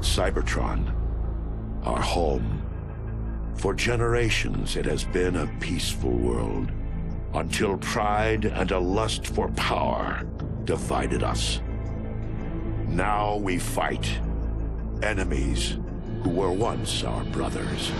Cybertron, our home. For generations, it has been a peaceful world, until pride and a lust for power divided us. Now we fight enemies who were once our brothers.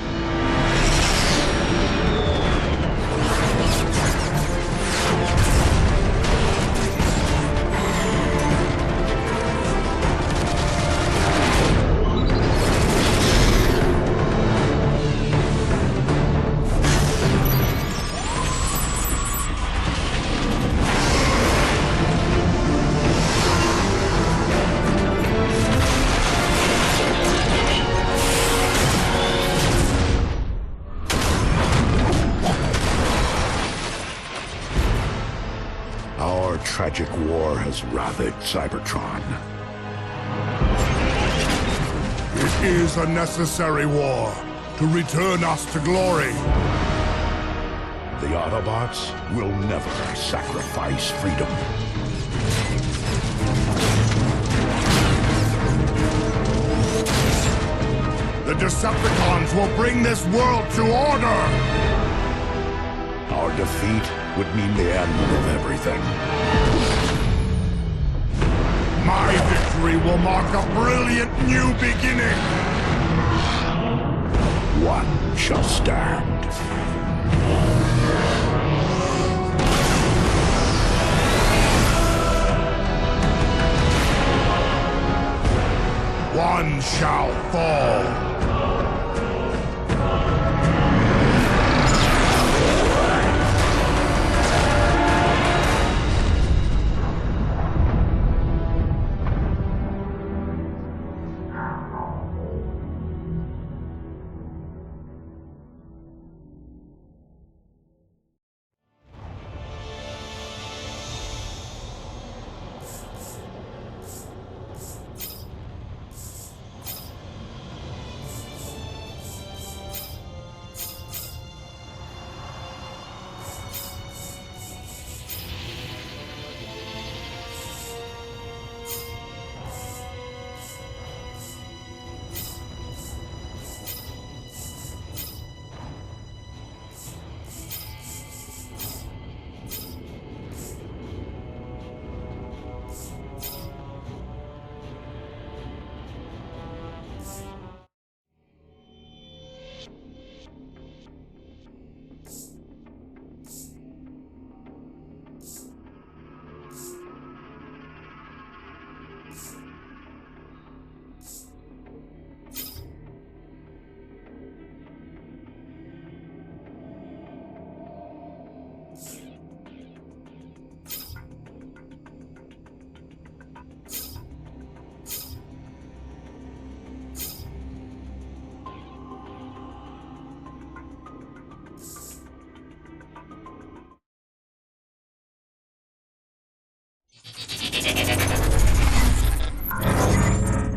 Our tragic war has ravaged Cybertron. It is a necessary war to return us to glory. The Autobots will never sacrifice freedom. The Decepticons will bring this world to order! Our defeat would mean the end of everything. My victory will mark a brilliant new beginning! One shall stand. One shall fall.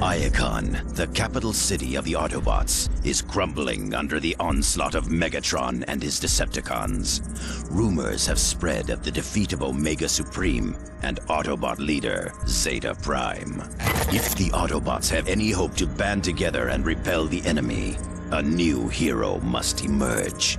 Iacon, the capital city of the Autobots, is crumbling under the onslaught of Megatron and his Decepticons. Rumors have spread of the defeat of Omega Supreme and Autobot leader Zeta Prime. If the Autobots have any hope to band together and repel the enemy, a new hero must emerge.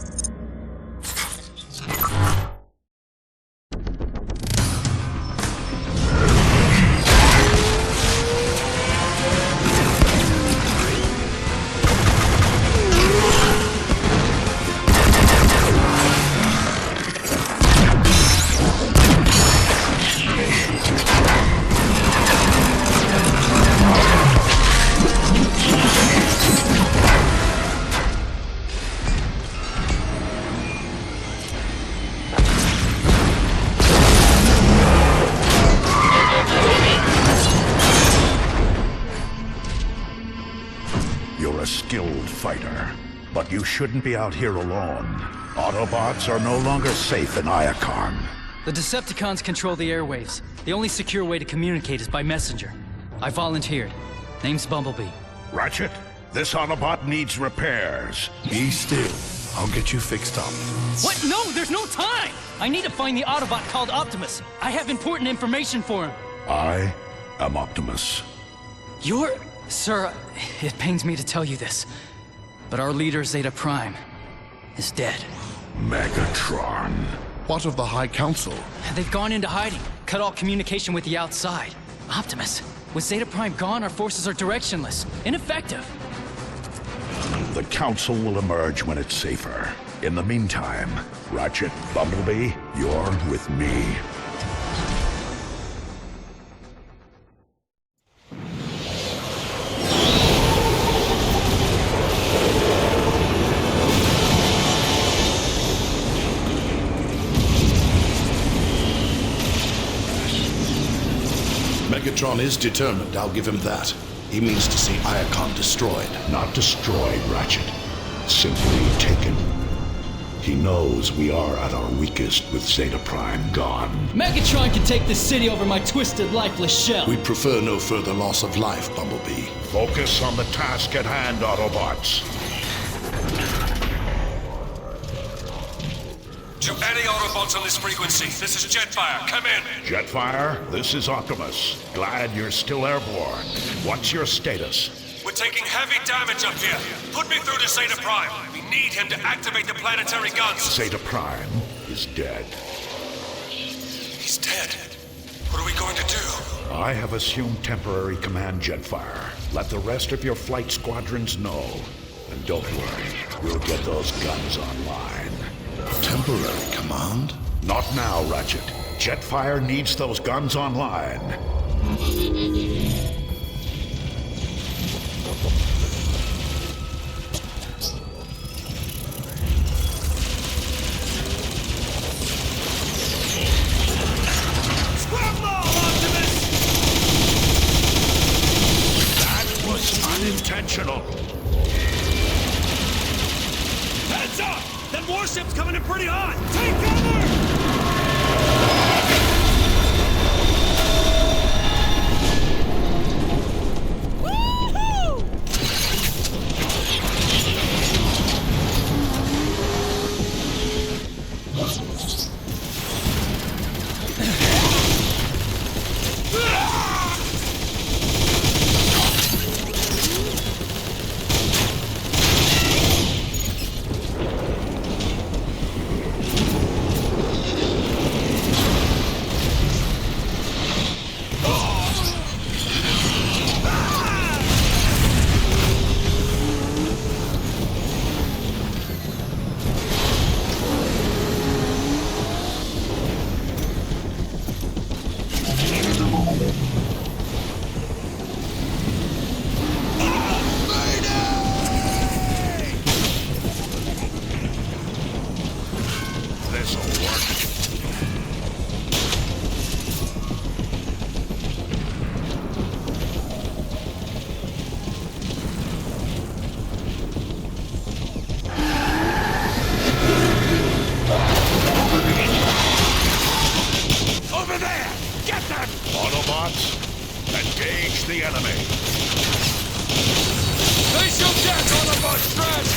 You're a skilled fighter, but you shouldn't be out here alone. Autobots are no longer safe in Iacon. The Decepticons control the airwaves. The only secure way to communicate is by messenger. I volunteered. Name's Bumblebee. Ratchet, this Autobot needs repairs. Be still. I'll get you fixed up. What? No, there's no time! I need to find the Autobot called Optimus. I have important information for him. I am Optimus. You're... Sir, it pains me to tell you this, but our leader, Zeta Prime, is dead. Megatron. What of the High Council? They've gone into hiding, cut all communication with the outside. Optimus, with Zeta Prime gone, our forces are directionless, ineffective. The Council will emerge when it's safer. In the meantime, Ratchet, Bumblebee, you're with me. Megatron is determined, I'll give him that. He means to see Iacon destroyed. Not destroyed, Ratchet. Simply taken. He knows we are at our weakest with Zeta Prime gone. Megatron can take this city over my twisted, lifeless shell. We'd prefer no further loss of life, Bumblebee. Focus on the task at hand, Autobots. To any Autobots on this frequency, this is Jetfire. Come in. Jetfire, this is Optimus. Glad you're still airborne. What's your status? We're taking heavy damage up here. Put me through to Zeta Prime. We need him to activate the planetary guns. Zeta Prime is dead. He's dead. What are we going to do? I have assumed temporary command, Jetfire. Let the rest of your flight squadrons know. And don't worry, we'll get those guns online. Temporary command? Not now, Ratchet. Jetfire needs those guns online. That was unintentional. Heads up! That warship's coming in pretty hot! Take cover! Autobots, engage the enemy. Face your death, Autobot trash!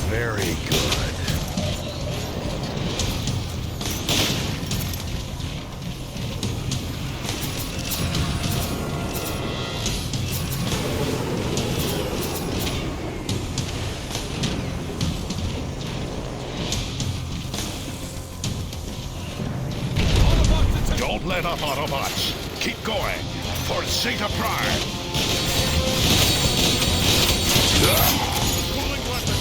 Very good. Don't let up, Autobots. Keep going. For Zeta Prime. Cooling weapon!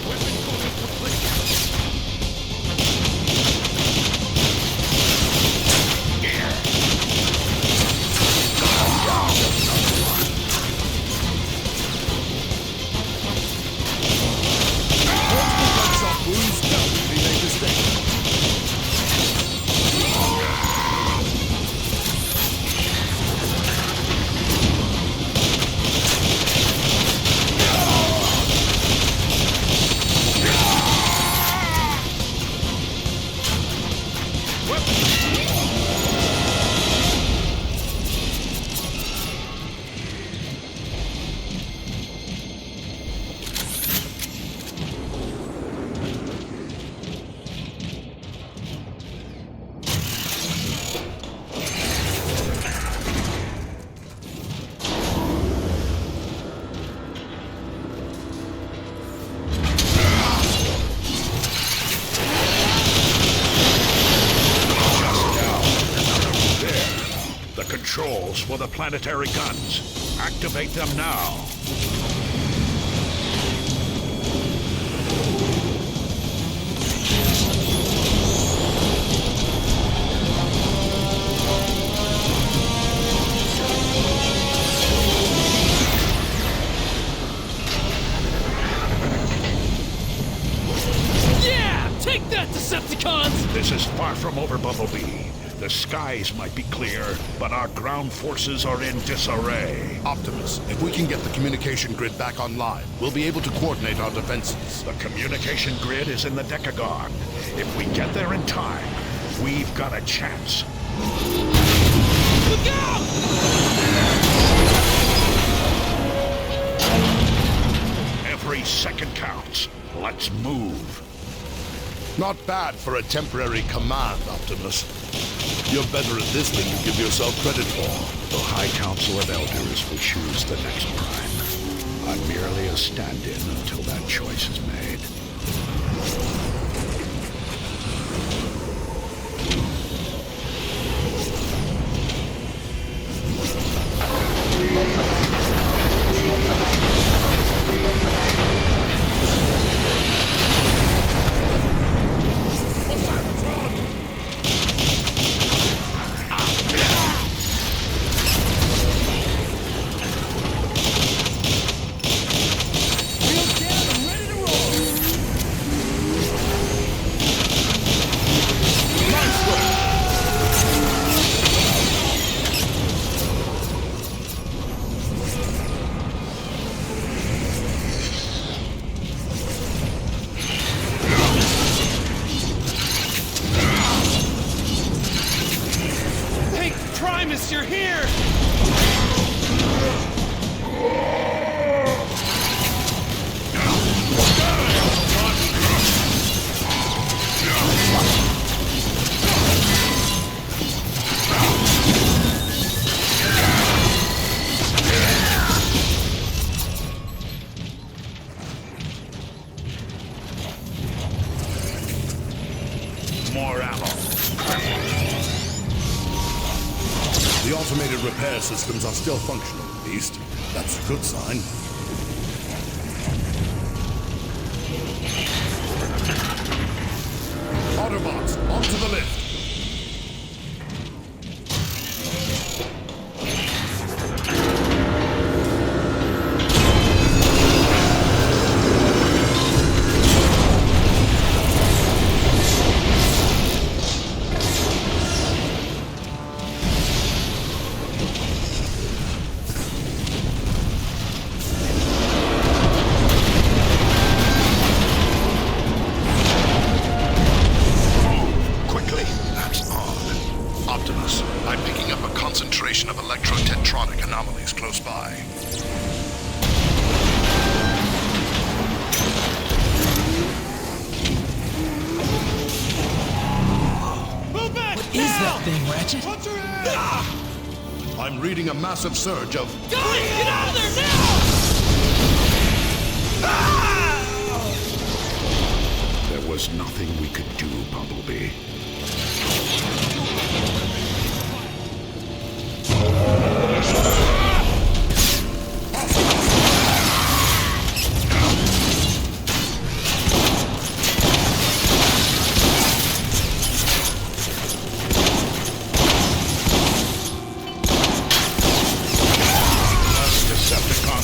Weapon cooling complete! Wounds, don't be made mistake. controls for the planetary guns. Activate them now. Yeah! Take that, Decepticons! This is far from over, Bumblebee. The skies might be clear, but our ground forces are in disarray. Optimus, if we can get the communication grid back online, we'll be able to coordinate our defenses. The communication grid is in the Decagon. If we get there in time, we've got a chance. Look out! Every second counts. Let's move. Not bad for a temporary command, Optimus. You're better at this than you give yourself credit for. The High Council of Elders will choose the next prime. I'm merely a stand-in until that choice is made. You're here! More ammo. The automated repair systems are still functional, Beast. That's a good sign. Autobots, onto the lift! Of electro-tetronic anomalies close by. Move back! What is that thing, Ratchet? I'm reading a massive surge of... Guys, get out of there now! There was nothing we could do, Bumblebee.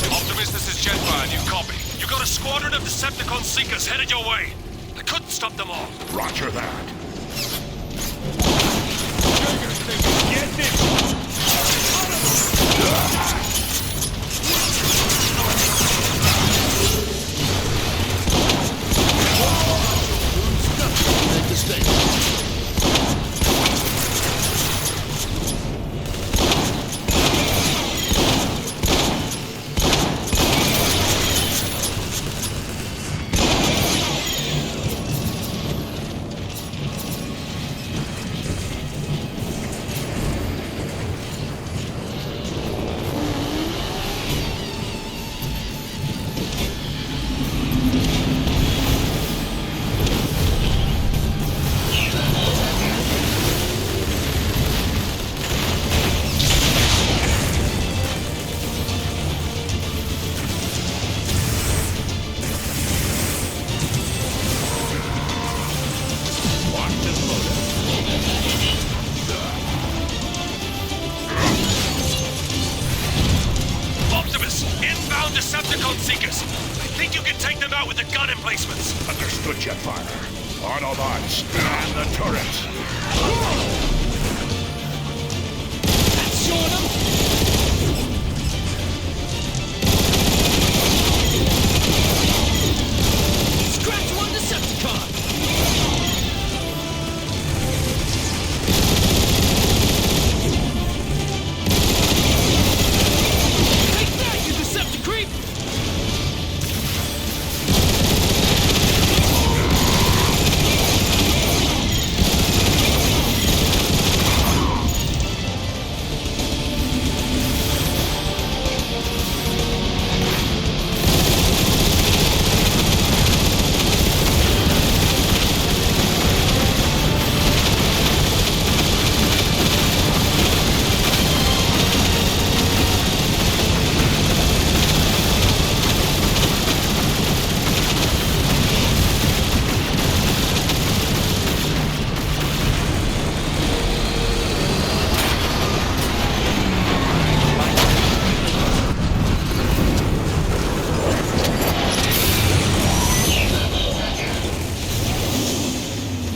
Optimus, this is Jetfire. You copy. You got a squadron of Decepticon Seekers headed your way. They couldn't stop them all. Roger that. Get this! Make the stage. Decepticon Seekers. I think you can take them out with the gun emplacements. Understood, Jetfire. Autobots, and the turrets. That's showing them. Scratch one Decepticon. Take that, you Decepticreep!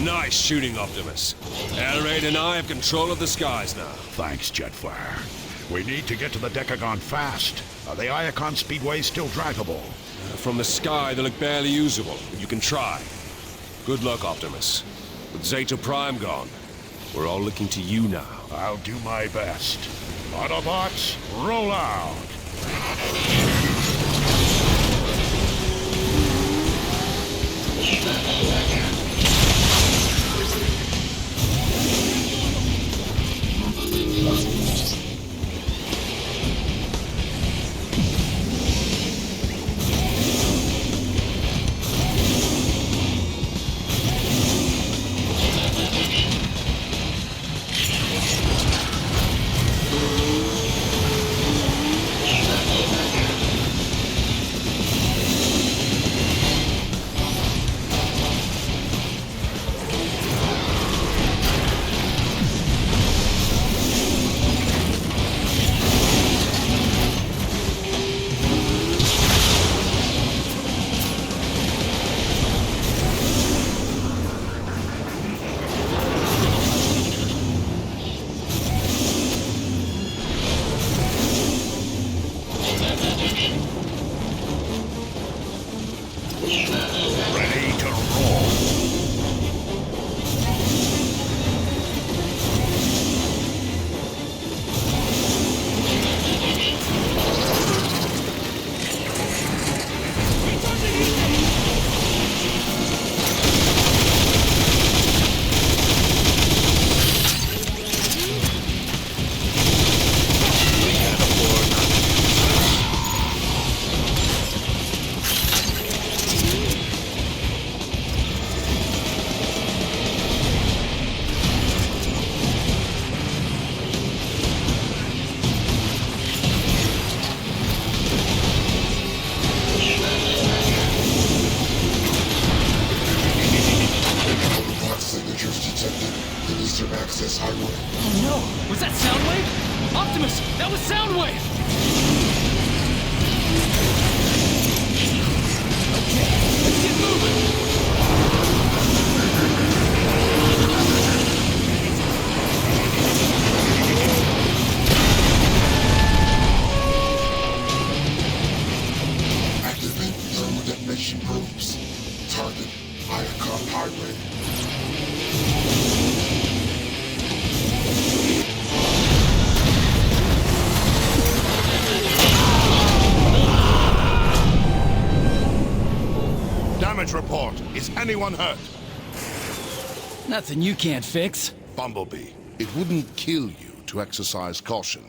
Nice shooting, Optimus. Air Raid and I have control of the skies now. Thanks, Jetfire. We need to get to the Decagon fast. Are the Iacon speedways still draggable? From the sky, they look barely usable, but you can try. Good luck, Optimus. With Zeta Prime gone, we're all looking to you now. I'll do my best. Autobots, roll out! Ready to roll. Access highway. Oh no! Was that Soundwave? Optimus! That was Soundwave! Okay, let's get moving! Activate thermal detonation probes. Target Iacon highway. Damage report. Is anyone hurt? Nothing you can't fix. Bumblebee, it wouldn't kill you to exercise caution.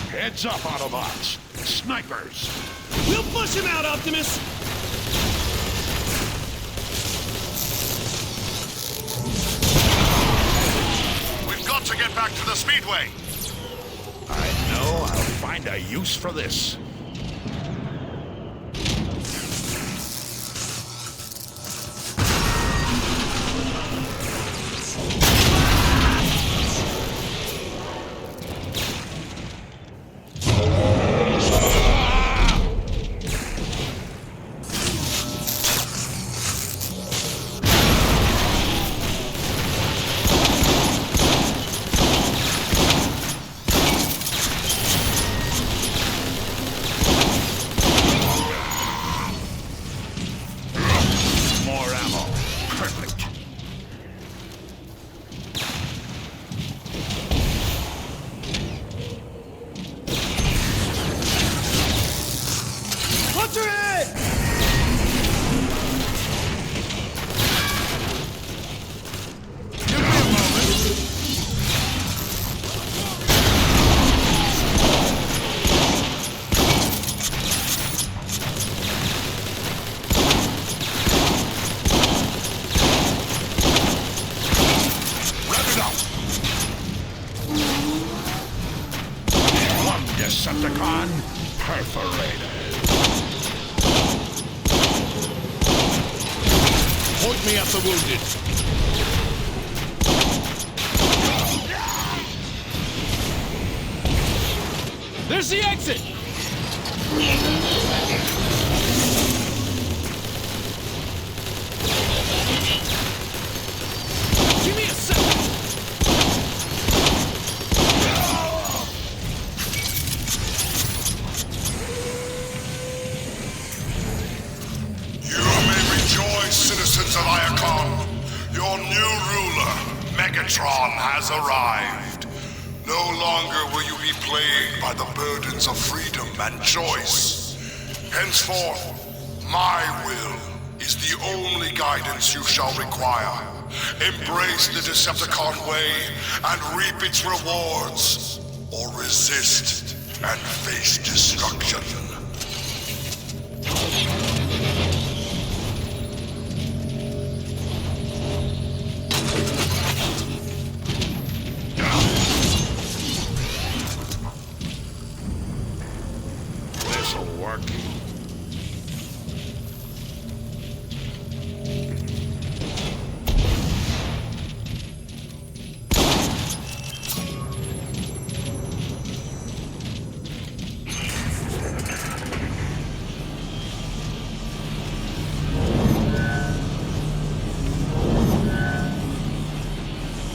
Heads up, Autobots. Snipers. We'll push him out, Optimus! We've got to get back to the Speedway. I know I'll find a use for this. After it! Give me a moment. Rev it up! One Decepticon perforated. Point me at the wounded. There's the exit! Give me a second! You may rejoice, citizens of Iacon. Your new ruler, Megatron, has arrived. No longer will you be plagued by the burdens of freedom and choice. Henceforth, my will is the only guidance you shall require. Embrace the Decepticon way and reap its rewards, or resist and face destruction. This'll work.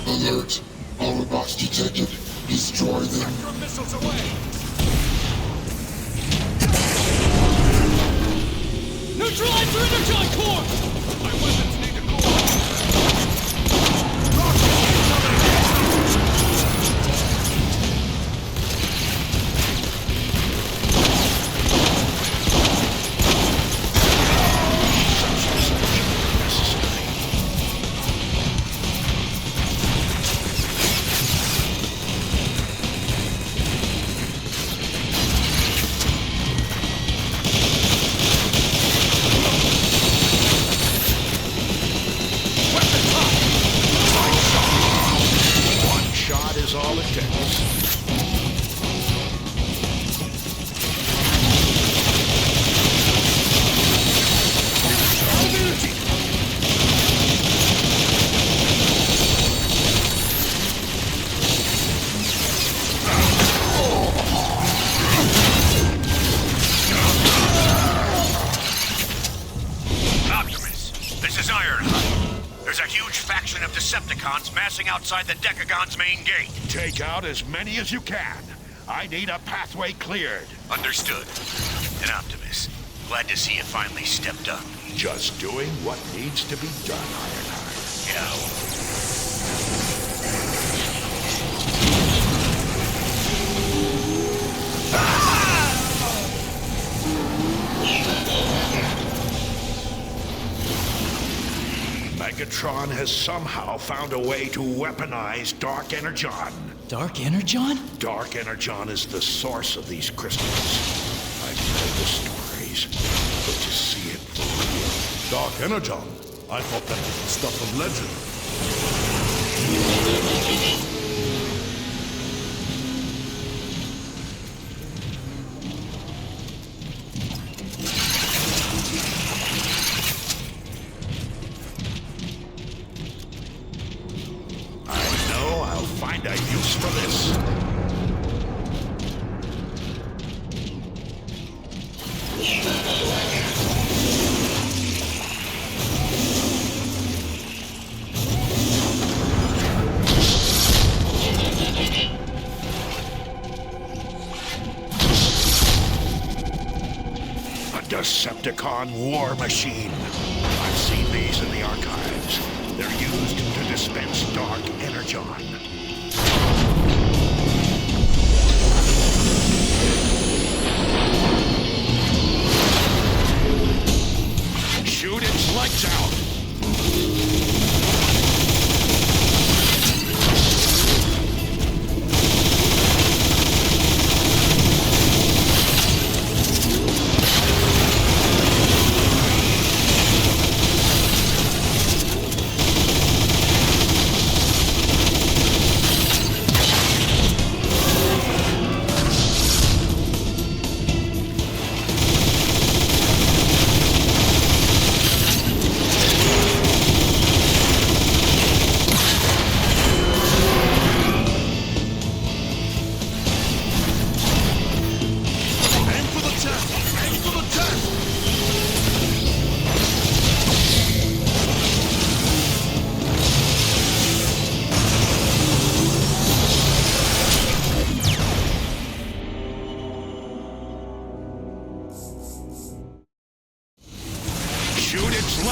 Alert. Autobots detected. Destroy them. Your missiles away! Neutralize your energon core! My weapons need to cool. One shot is all it takes. Optimus, this is Ironheart. There's a huge faction of Decepticons massing outside the Decagon's main gate. Take out as many as you can. I need a pathway cleared. Understood. And Optimus, glad to see you finally stepped up. Just doing what needs to be done, Ironheart. Yeah. Megatron has somehow found a way to weaponize Dark Energon. Dark Energon? Dark Energon is the source of these crystals. I've heard the stories, but to see it for real. Dark Energon? I thought that was the stuff of legend. I know I'll find a use for this. A Decepticon war machine. I've seen these in the archives. They're used to dispense Dark Energon.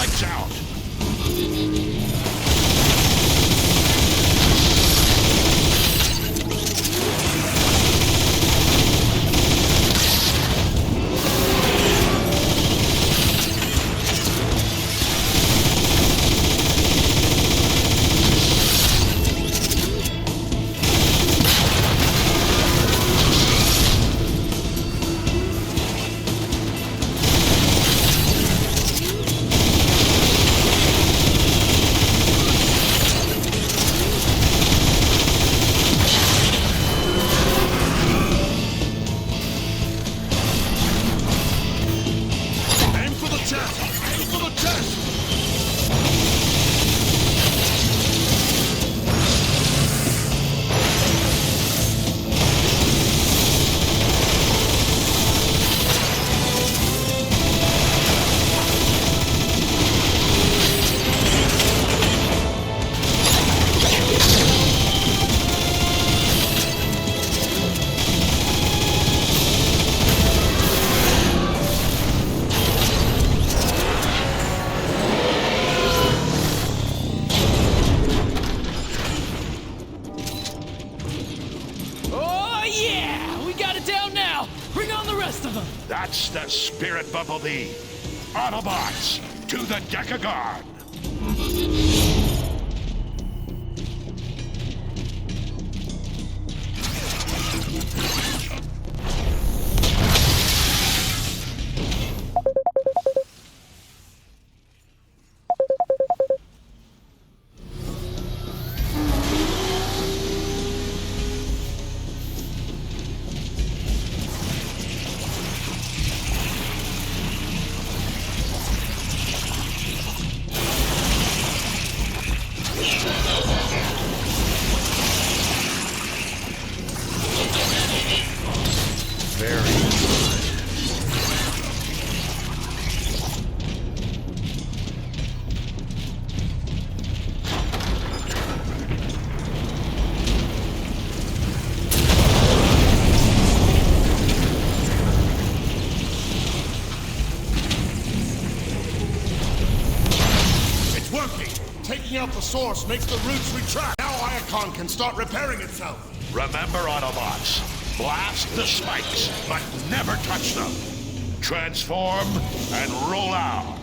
Lights out! That's the spirit, Bumblebee. Autobots, to the Decagon! Taking out the source makes the roots retract. Now Iacon can start repairing itself. Remember, Autobots, blast the spikes, but never touch them. Transform and roll out.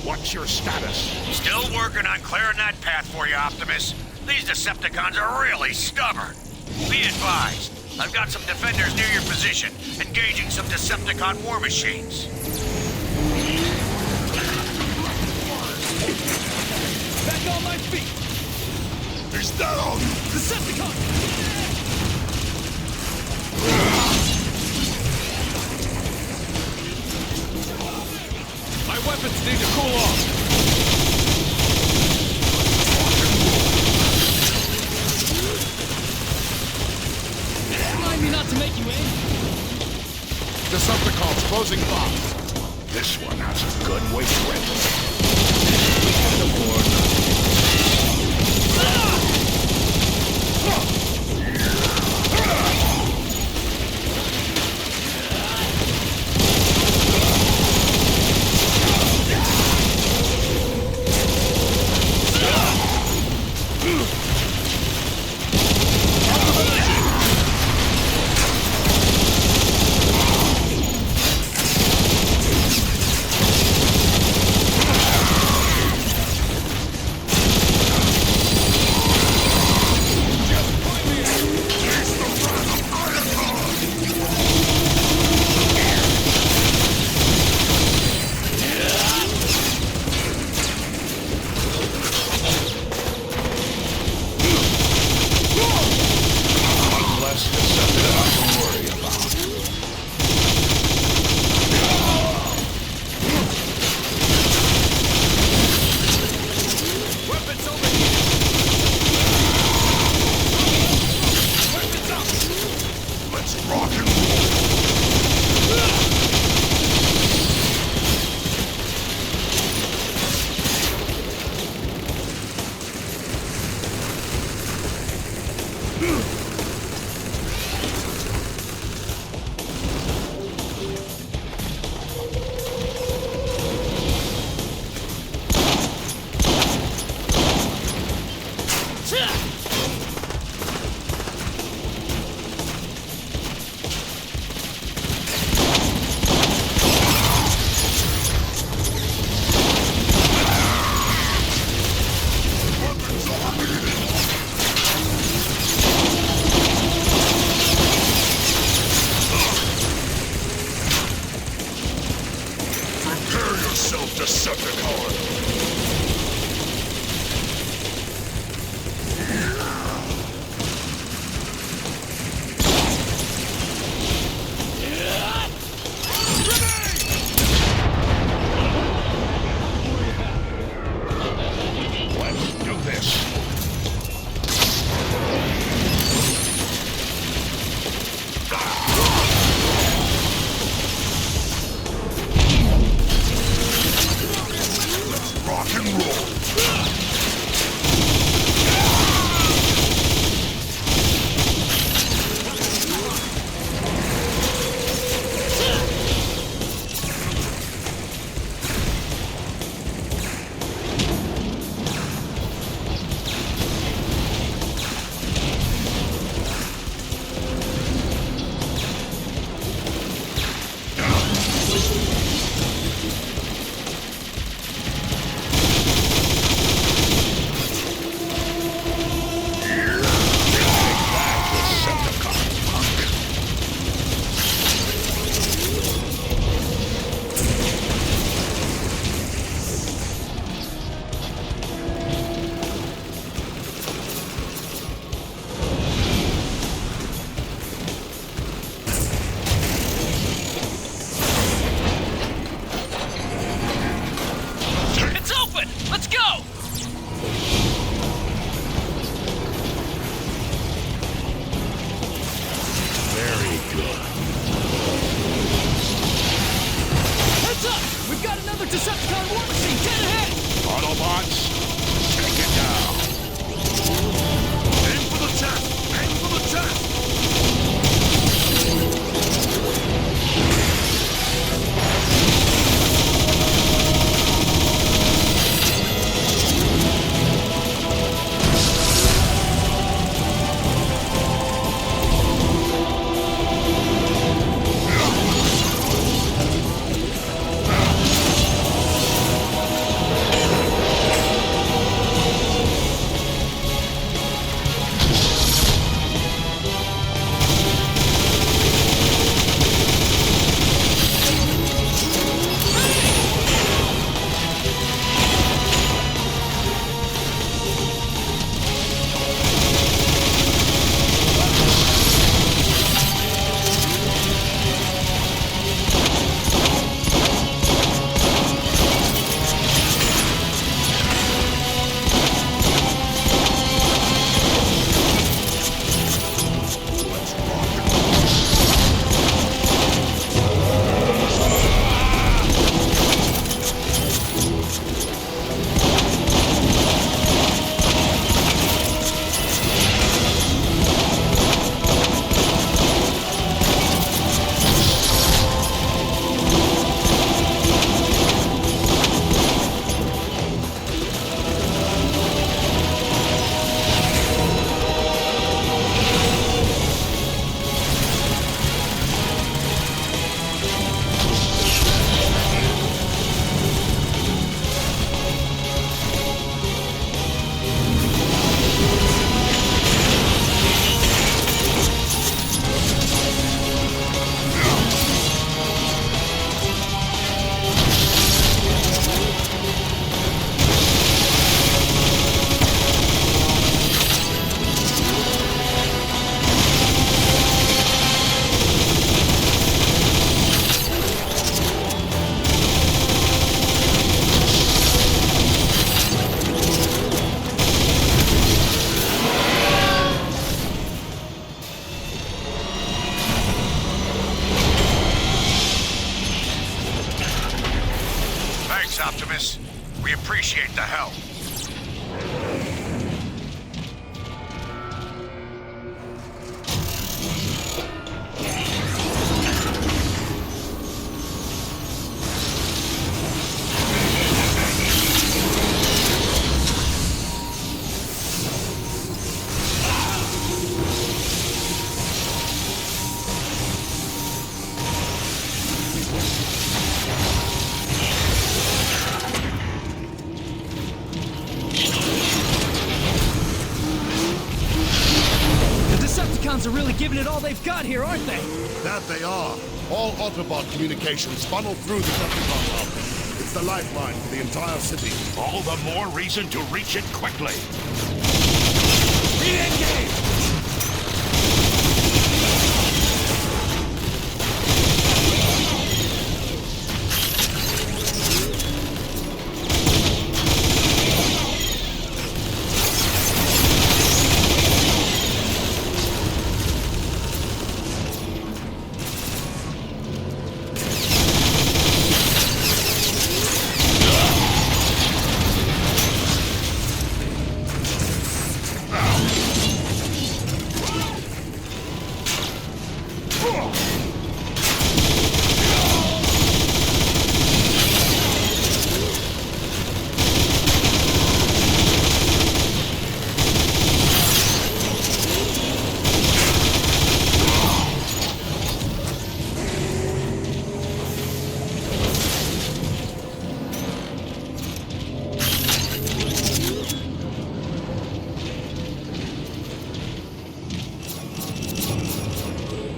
What's your status? Still working on clearing that path for you, Optimus. These Decepticons are really stubborn. Be advised, I've got some defenders near your position, engaging some Decepticon war machines. Back on my feet! He's down! Decepticon! My weapons need to cool off. Remind me not to make you angry. Decepticons closing fast. This one has a good waste rate. We appreciate the help. Are really giving it all they've got here, aren't they? That they are. All Autobot communications funnel through the Decepticon hub. It's the lifeline for the entire city. All the more reason to reach it quickly. Re-engage!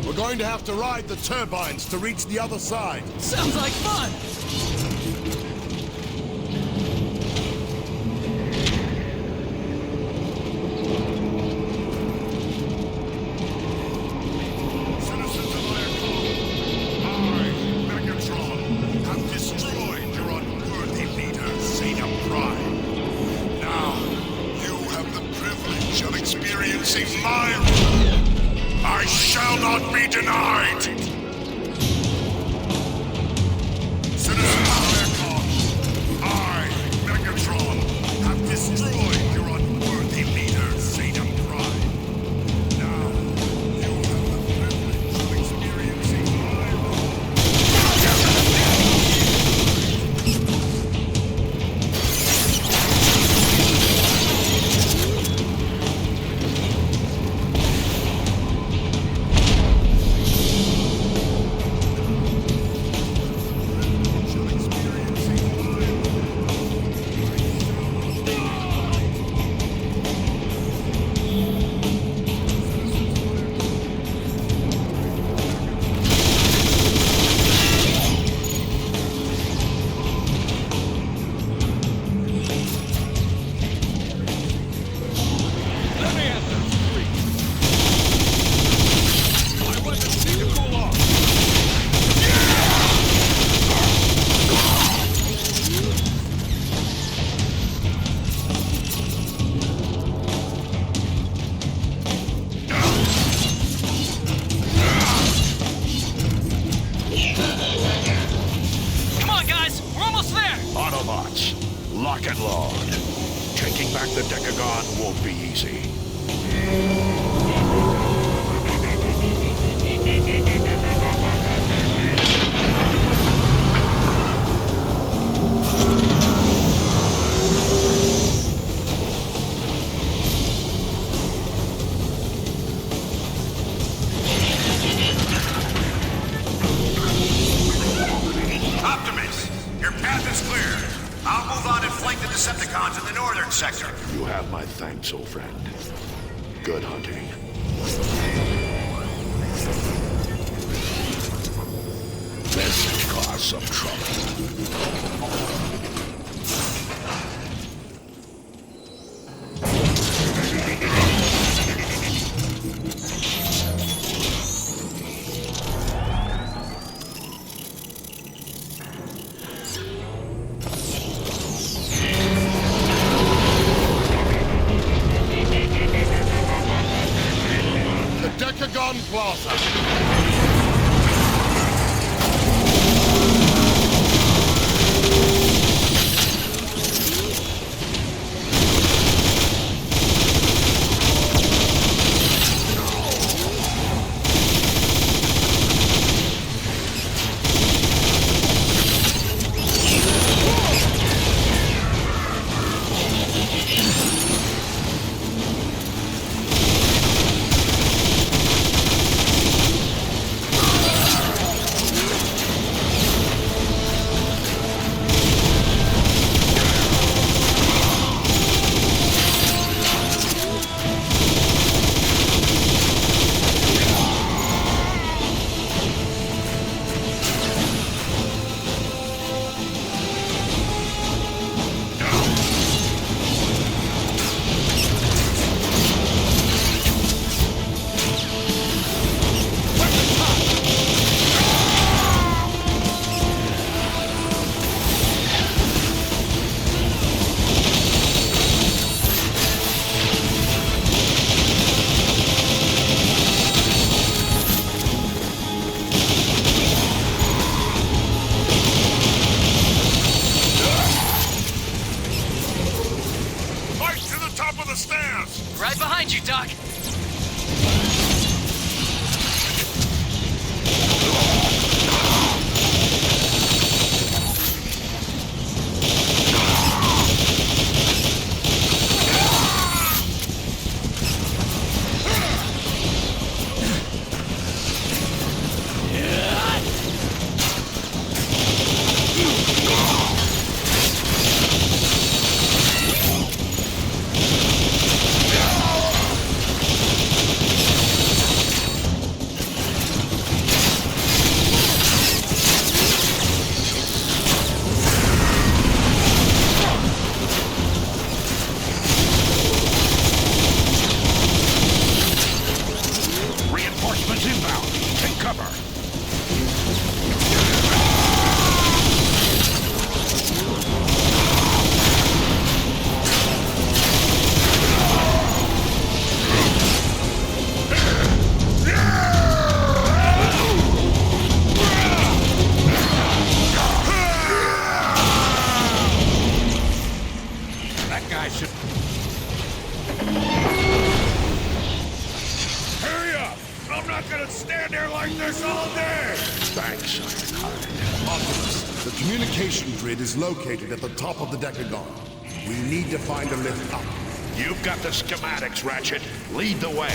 We're going to have to ride the turbines to reach the other side. Sounds like fun! Citizens of Iacon, I, Megatron, have destroyed your unworthy leader, Zeta Prime. Now, you have the privilege of experiencing my rule. I shall not be denied! Citizens of Iacon, I, Megatron, have destroyed your unworthy leader, Zeta Prime. Now, you have the privilege of experiencing my rule. Autobots, lock and load. Taking back the Decagon won't be easy. Optimus, your path is clear. I'll move on and flank the Decepticons in the northern sector. You have my thanks, old friend. Good hunting. This cause some trouble. Decagon Plaza. behind you, Doc! Is located at the top of the Decagon. We need to find a lift up. You've got the schematics, Ratchet. Lead the way.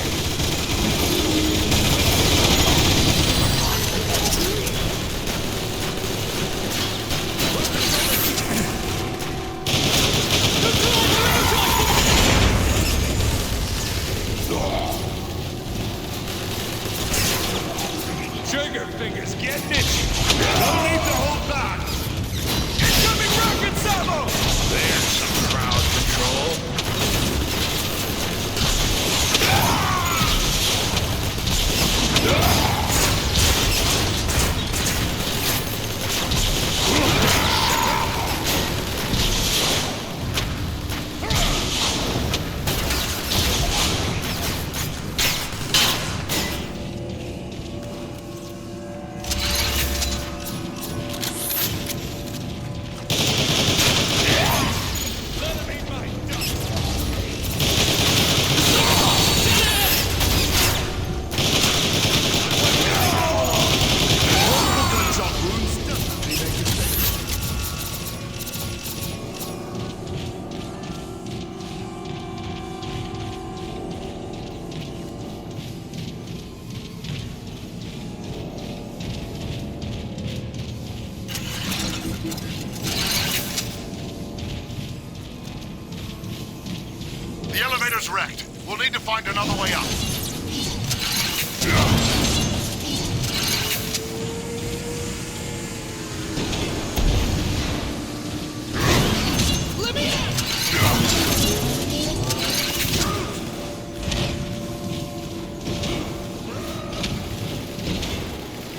Trigger fingers getting itchy. No need to hold back. Rocket Sabo! There's some crowd control. The elevator's wrecked. We'll need to find another way up. Let me in!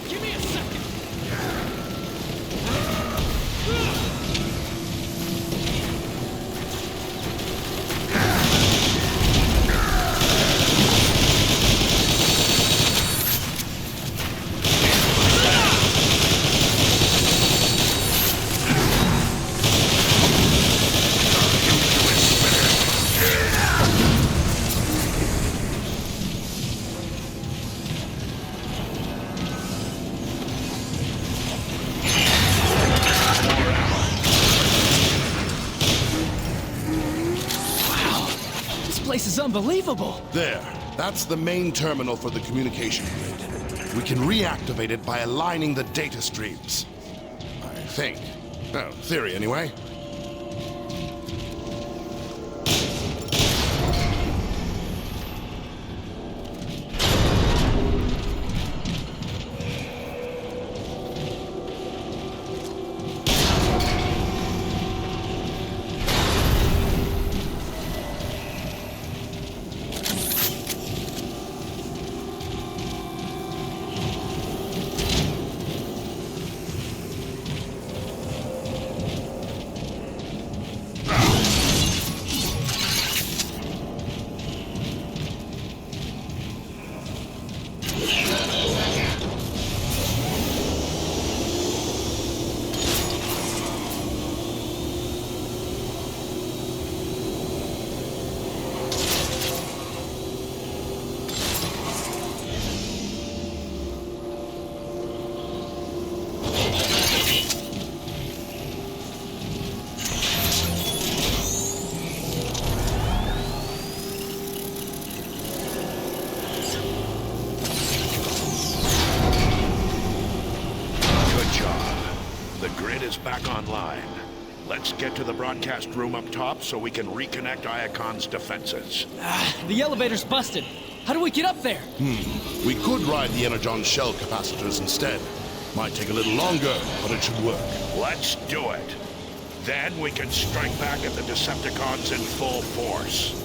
Give me a second. This place is unbelievable! There. That's the main terminal for the communication grid. We can reactivate it by aligning the data streams. I think. Oh, theory anyway. back online. Let's get to the broadcast room up top so we can reconnect Iacon's defenses. The elevator's busted. How do we get up there? We could ride the Energon shell capacitors instead. Might take a little longer, but it should work. Let's do it. Then we can strike back at the Decepticons in full force.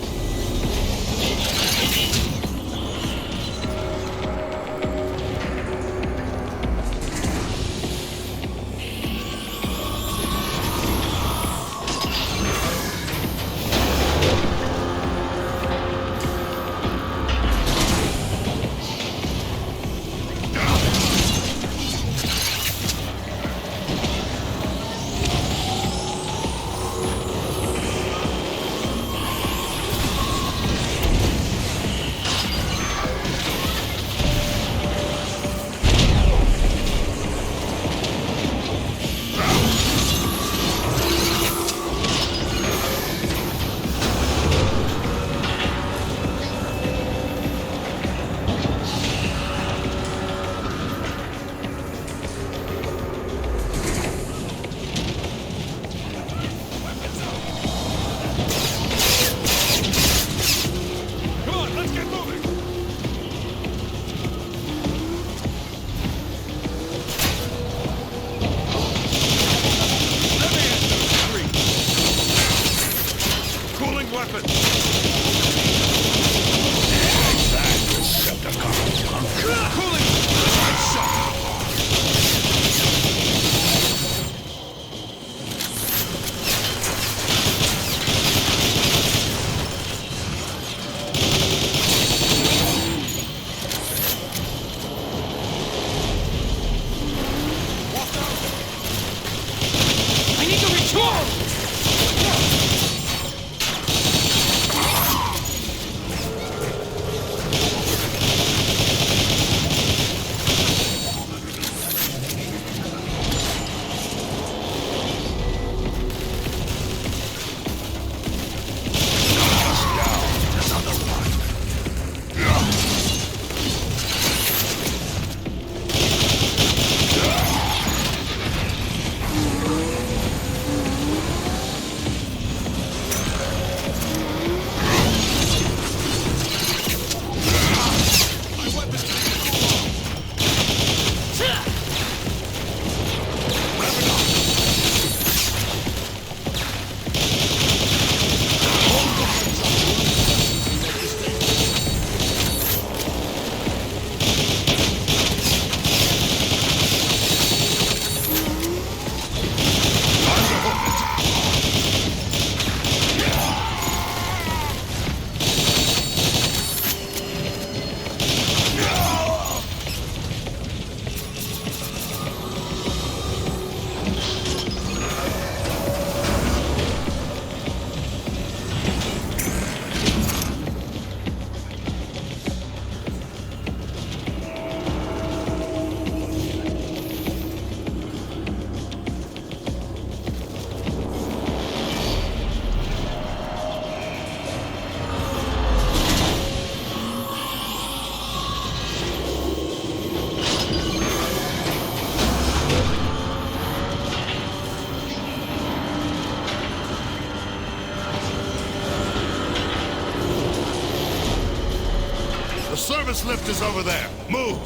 The service lift is over there. Move!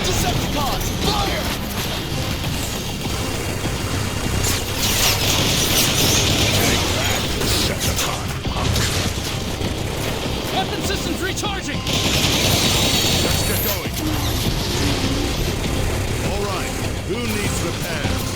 Decepticons, fire! Take that, Decepticon punk. Weapon systems recharging! Let's get going. All right. Who needs repairs?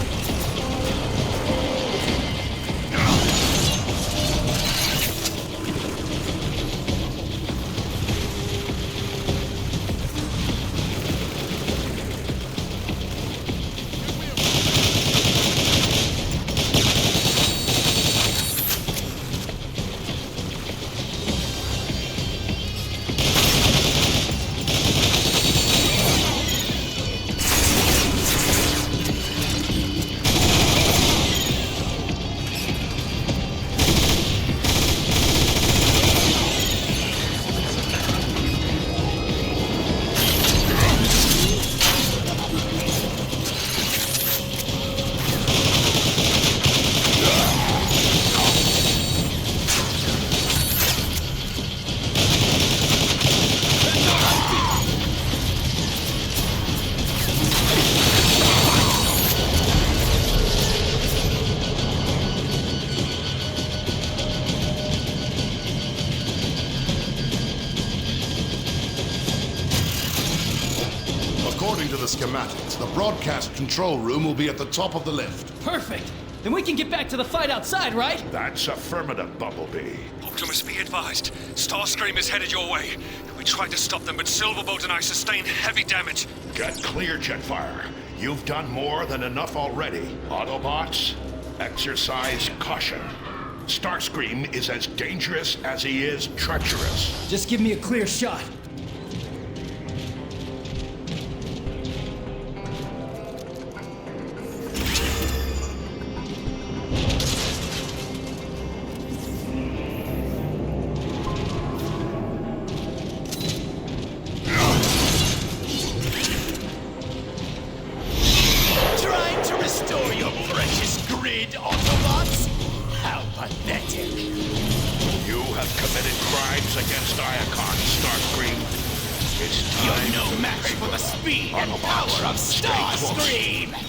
the schematics. The broadcast control room will be at the top of the lift. Perfect! Then we can get back to the fight outside, right? That's affirmative, Bumblebee. Optimus, be advised. Starscream is headed your way. We tried to stop them, but Silverbolt and I sustained heavy damage. Get clear, Jetfire. You've done more than enough already. Autobots, exercise caution. Starscream is as dangerous as he is treacherous. Just give me a clear shot. Trying to restore your precious grid, Autobots? How pathetic. You have committed crimes against Iacon, Starscream. It's time You're no to match pay for the speed and Autobots, power of stay close. Starscream!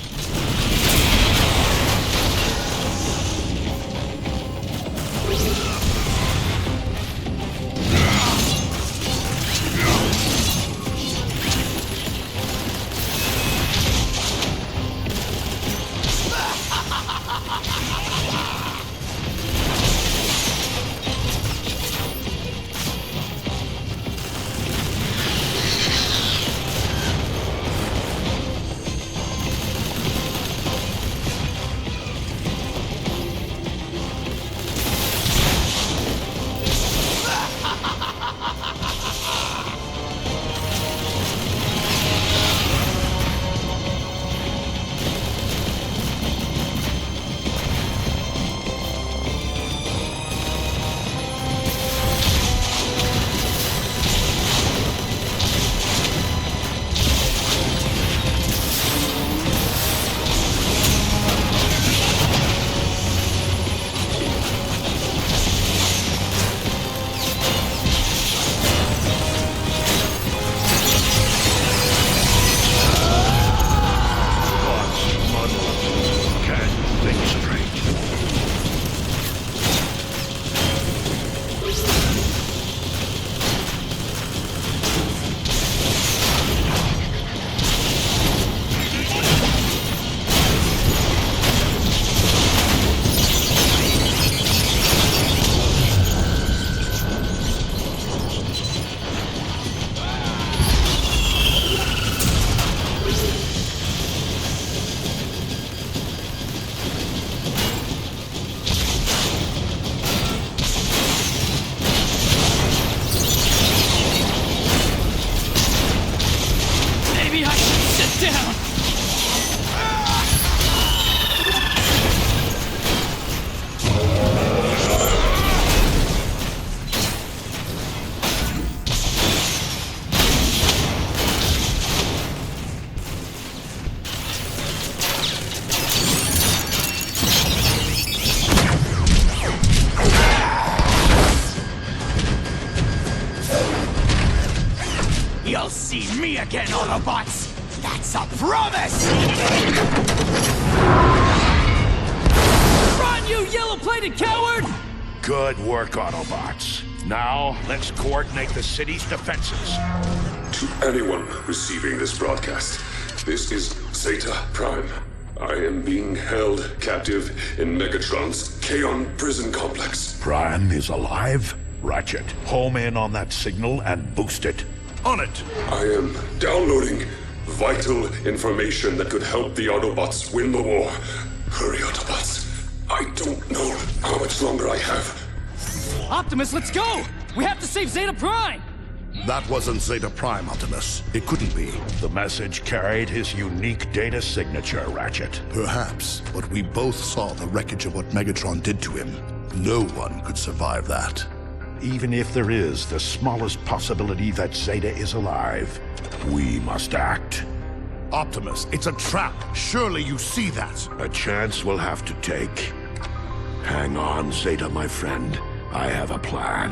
You'll see me again, Autobots! That's a promise! Run, you yellow-plated coward! Good work, Autobots. Now, let's coordinate the city's defenses. To anyone receiving this broadcast, this is Zeta Prime. I am being held captive in Megatron's Kaon prison complex. Prime is alive? Ratchet, home in on that signal and boost it. On it! I am downloading vital information that could help the Autobots win the war. Hurry, Autobots. I don't know how much longer I have. Optimus, let's go! We have to save Zeta Prime! That wasn't Zeta Prime, Optimus. It couldn't be. The message carried his unique data signature, Ratchet. Perhaps, but we both saw the wreckage of what Megatron did to him. No one could survive that. Even if there is the smallest possibility that Zeta is alive, we must act. Optimus, it's a trap. Surely you see that. A chance we'll have to take. Hang on, Zeta, my friend. I have a plan.